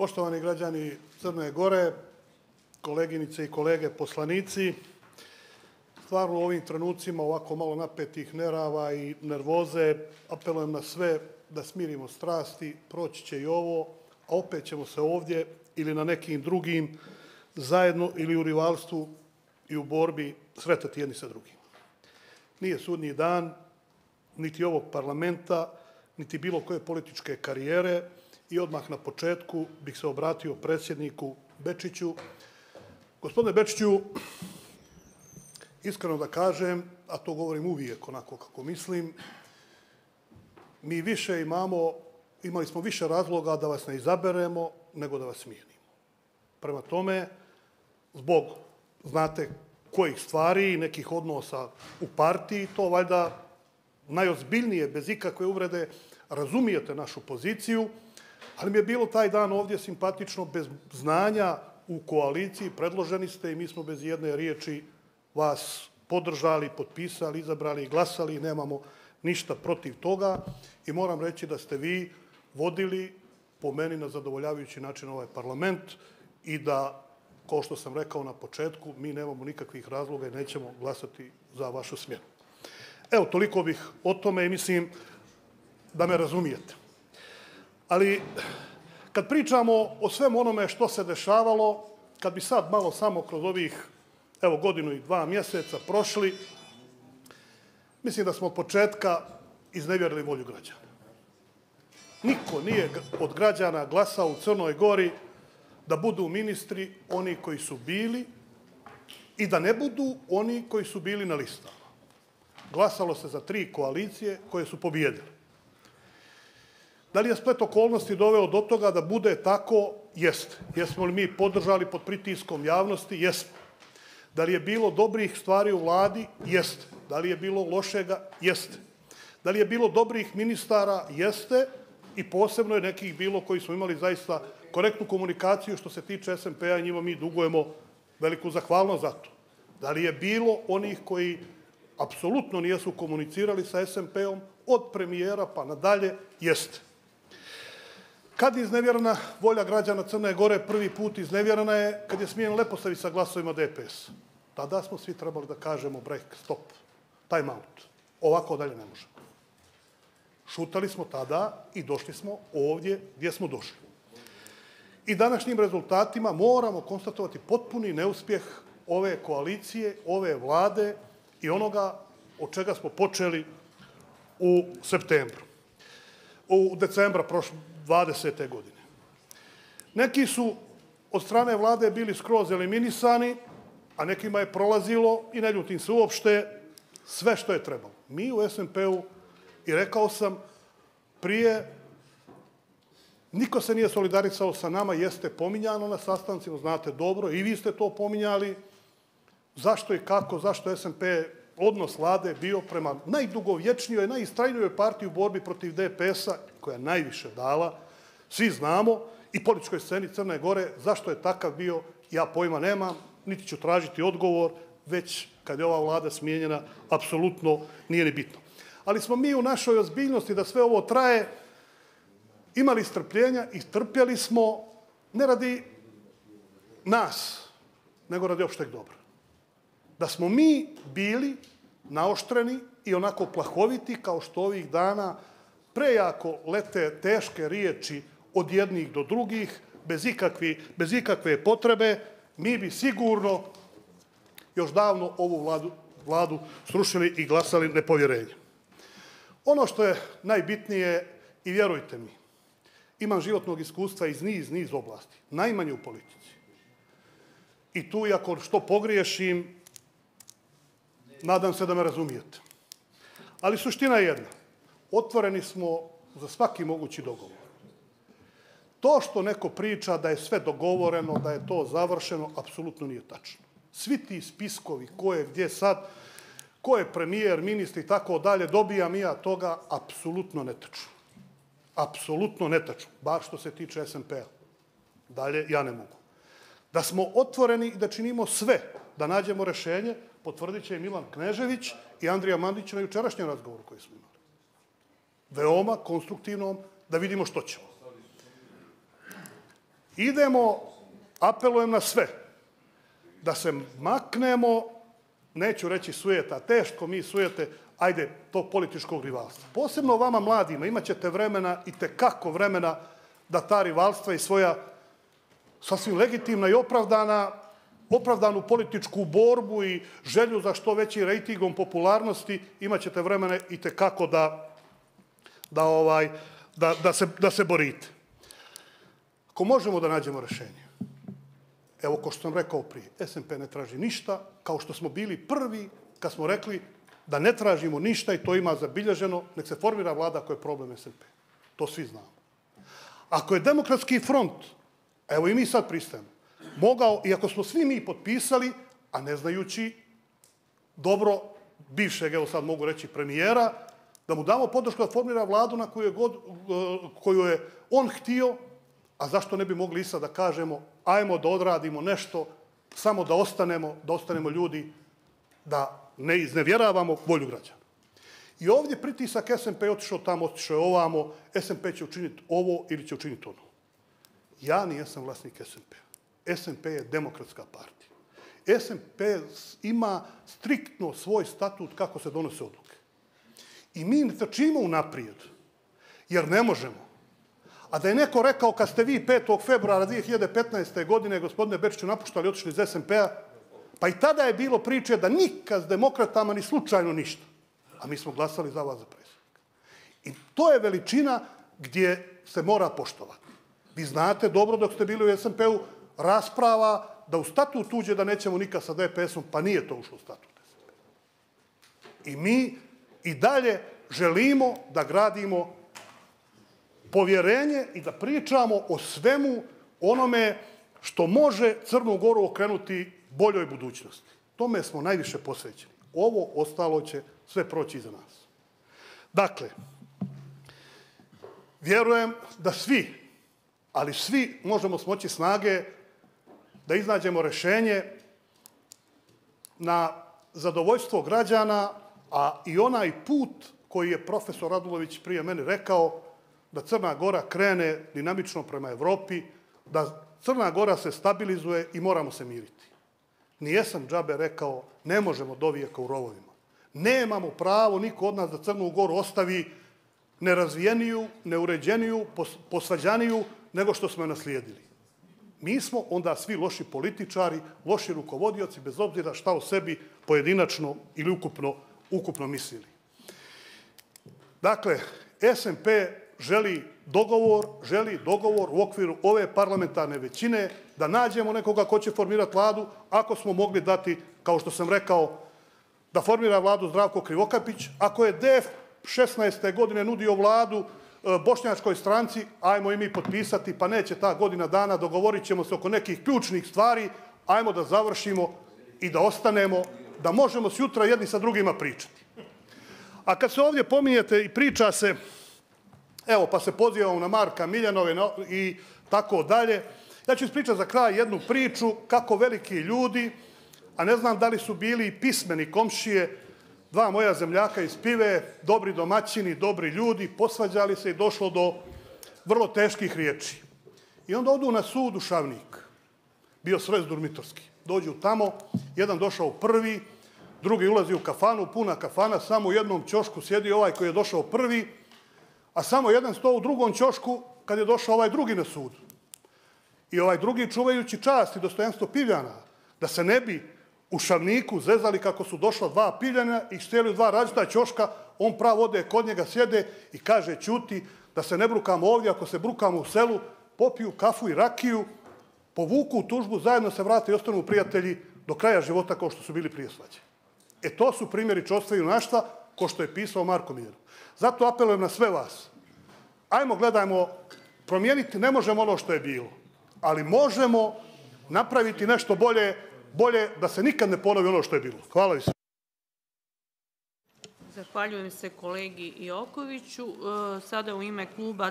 Poštovani građani Crne Gore, koleginice i kolege poslanici, stvarno u ovim trenucima ovako malo napetih nerava i nervoze apelujem na sve da smirimo strasti, proći će i ovo, a opet ćemo se ovdje ili na nekim drugim zajedno ili u rivalstvu i u borbi sretati jedni sa drugim. Nije sudnji dan, niti ovog parlamenta, niti bilo koje političke karijere i odmah na početku bih se obratio predsjedniku Bečiću. Gospodine Bečiću, iskreno da kažem, a to govorim uvijek onako kako mislim, mi više imali smo više razloga da vas ne izaberemo nego da vas smijenimo. Prema tome, zbog, znate, kojih stvari i nekih odnosa u partiji, to valjda najozbiljnije, bez ikakve uvrede, razumijete našu poziciju, ali mi je bilo taj dan ovdje simpatično, bez znanja u koaliciji, predloženi ste i mi smo bez jedne riječi vas podržali, potpisali, izabrali i glasali i nemamo ništa protiv toga. I moram reći da ste vi vodili, po meni, na zadovoljavajući način ovaj parlament i da, kao što sam rekao na početku, mi nemamo nikakvih razloga i nećemo glasati za vašu smjenu. Evo, toliko bih o tome i mislim da me razumijete. Ali kad pričamo o svemu onome što se dešavalo, kad bi sad malo samo kroz ovih, evo, 1 godinu i 2 mjeseca prošli, mislim da smo od početka iznevjerili volju građana. Niko nije od građana glasao u Crnoj Gori da budu ministri oni koji su bili i da ne budu oni koji su bili na listama. Glasalo se za 3 koalicije koje su pobijedile. Da li je splet okolnosti doveo do toga da bude tako? Jeste. Jesmo li mi podržali pod pritiskom javnosti? Jesmo. Da li je bilo dobrih stvari u vladi? Jeste. Da li je bilo lošega? Jeste. Da li je bilo dobrih ministara? Jeste. I posebno je nekih bilo koji smo imali zaista korektnu komunikaciju što se tiče SMP-a i njima mi dugujemo veliku zahvalnost za to. Da li je bilo onih koji apsolutno nisu komunicirali sa SMP-om od premijera pa nadalje? Jeste. Kad je iznevjerena volja građana Crne Gore, prvi put iznevjerena je kad je smijen Leposavić sa glasovima DPS. Tada smo svi trebali da kažemo break, stop, time out. Ovako dalje ne možemo. Šutali smo tada i došli smo ovdje gdje smo došli. I današnjim rezultatima moramo konstatovati potpuni neuspjeh ove koalicije, ove vlade i onoga od čega smo počeli u decembra 2020. godine. Neki su od strane vlade bili skroz eliminisani, a nekima je prolazilo, i ne ljutim se uopšte, sve što je trebalo. Mi u SMP-u, i rekao sam prije, niko se nije solidarisao sa nama, jeste pominjano na sastancima, znate dobro, i vi ste to pominjali, zašto i kako, zašto SMP odnos vlade bio prema najdugovječnijoj, najistrajnijoj partiji u borbi protiv DPS-a, koja je najviše dala, svi znamo, i političkoj sceni Crne Gore, zašto je takav bio, ja pojma nemam, niti ću tražiti odgovor, već kad je ova vlada smijenjena, apsolutno nije ni bitno. Ali smo mi u našoj ozbiljnosti da sve ovo traje imali strpljenja i trpjeli smo ne radi nas, nego radi opšteg dobra. Da smo mi bili naoštreni i onako plahoviti kao što ovih dana prejako lete teške riječi od jednih do drugih, bez ikakve potrebe, mi bi sigurno još davno ovu vladu srušili i glasali nepovjerenje. Ono što je najbitnije, i vjerujte mi, imam životnog iskustva iz niz oblasti, najmanje u politici. I tu, ako što pogriješim, nadam se da me razumijete. Ali suština je jedna. Otvoreni smo za svaki mogući dogovor. To što neko priča da je sve dogovoreno, da je to završeno, apsolutno nije tačno. Svi ti spiskovi, ko je gdje sad, ko je premijer, ministri i tako dalje, dobijam i ja toga, apsolutno netačno. Apsolutno netačno, bar što se tiče SMP-a. Dalje ja ne mogu. Da smo otvoreni i da činimo sve da nađemo rešenje, potvrdit će i Milan Knežević i Andrija Mandić na jučerašnjem razgovoru koji smo imali. Veoma konstruktivnom, da vidimo što ćemo. apelujem na sve, da se maknemo, neću reći sujeta, teško mi sujete, ajde, tog političkog rivalstva. Posebno vama mladima, imat ćete vremena, i tekako vremena, da ta rivalstva i svoja sasvim legitimna i opravdanu političku borbu i želju za što veći rejtingom popularnosti, imat ćete vremena i tekako da se borite. Ako možemo da nađemo rešenje, evo, ko što sam rekao prije, SMP ne traži ništa, kao što smo bili prvi kad smo rekli da ne tražimo ništa, i to ima zabilježeno, nek se formira vlada ako je problem SMP. To svi znamo. Ako je Demokratski front, evo i mi sad pristajemo, mogao, iako smo svi mi potpisali, a ne znajući dobro bivšeg, evo sad mogu reći, premijera, da mu damo podršku da formira vladu na koju je on htio, a zašto ne bi mogli i sad da kažemo ajmo da odradimo nešto, samo da ostanemo ljudi, da ne iznevjeravamo volju građana. I ovdje pritisak SMP je otišao tamo, otišao je ovamo, SMP će učiniti ovo ili će učiniti ono. Ja nijesam vlasnik SMP-a. SMP je demokratska partija. SMP ima striktno svoj statut kako se donose odluke. I mi ne trčimo unaprijed, jer ne možemo. A da je neko rekao kad ste vi 5. februara 2015. godine, gospodine Bečiću, napuštali i otišli iz SMP-a, pa i tada je bilo priče da nikad s demokratama ni slučajno ništa. A mi smo glasali za vas za predsjednika. I to je veličina gdje se mora poštovati. Vi znate dobro dok ste bili u SMP-u rasprava da u statut uđe da nećemo nikad sa DPS-om, pa nije to ušlo u statut SMP-a. I mi i dalje želimo da gradimo povjerenje i da pričamo o svemu onome što može Crnu Goru okrenuti boljoj budućnosti. Tome smo najviše posvećeni. Ovo ostalo će sve proći iza nas. Dakle, vjerujem da svi, ali svi možemo smoći snage da iznađemo rešenje na zadovoljstvo građana, a i onaj put koji je profesor Radulović prije mene rekao, da Crna Gora krene dinamično prema Evropi, da Crna Gora se stabilizuje i moramo se miriti. Nijesam džabe rekao, ne možemo do vijeka u rovovima. Nemamo pravo niko od nas da Crnu Goru ostavi nerazvijeniju, neuređeniju, posvađaniju nego što smo je naslijedili. Mi smo onda svi loši političari, loši rukovodioci, bez obzira šta o sebi pojedinačno ili ukupno mislili. Dakle, SMP želi dogovor u okviru ove parlamentarne većine, da nađemo nekoga ko će formirati vladu, ako smo mogli dati, kao što sam rekao, da formira vladu Zdravko Krivokapić. Ako je DF 16. godine nudio vladu bošnjačkoj stranci, ajmo i mi potpisati, pa neće ta godina dana, dogovorit ćemo se oko nekih ključnih stvari, ajmo da završimo i da ostanemo, da možemo sutra jedni sa drugima pričati. A kad se ovdje pominjete i priča se, evo, pa se pozivamo na Marka Miljanove i tako dalje. Ja ću ispričati za kraj jednu priču kako veliki ljudi, a ne znam da li su bili pismeni komšije, dva moja zemljaka iz Pive, dobri domaćini, dobri ljudi, posvađali se i došlo do vrlo teških riječi. I onda odu na sud u Šavnik. Bio srez Durmitorski. Dođu tamo, jedan došao prvi, drugi ulazi u kafanu, puna kafana, samo u jednom ćošku sjedi ovaj koji je došao prvi, a samo jedan sto u drugom ćošku kad je došao ovaj drugi na sud. I ovaj drugi, čuvajući čast i dostojanstvo Pivljana, da se ne bi u Šavniku zezali kako su došla dva Pivljana i sjeli u dva različita ćoška, on pravo ode kod njega, sjede i kaže ćuti da se ne brukamo ovdje, ako se brukamo u selu, popiju kafu i rakiju, povuku tužbu, zajedno se vrate i ostanu prijatelji do kraja života kao što su bili prije svađe. E to su primjeri čostva i junaštva, ko što je pisao Marko Miljanov. Zato apelujem na sve vas. Ajmo, gledajmo, promijeniti ne možemo ono što je bilo, ali možemo napraviti nešto bolje da se nikad ne ponovi ono što je bilo. Hvala vi se. Zahvaljujem se kolegi Jokoviću. Sada u ime kluba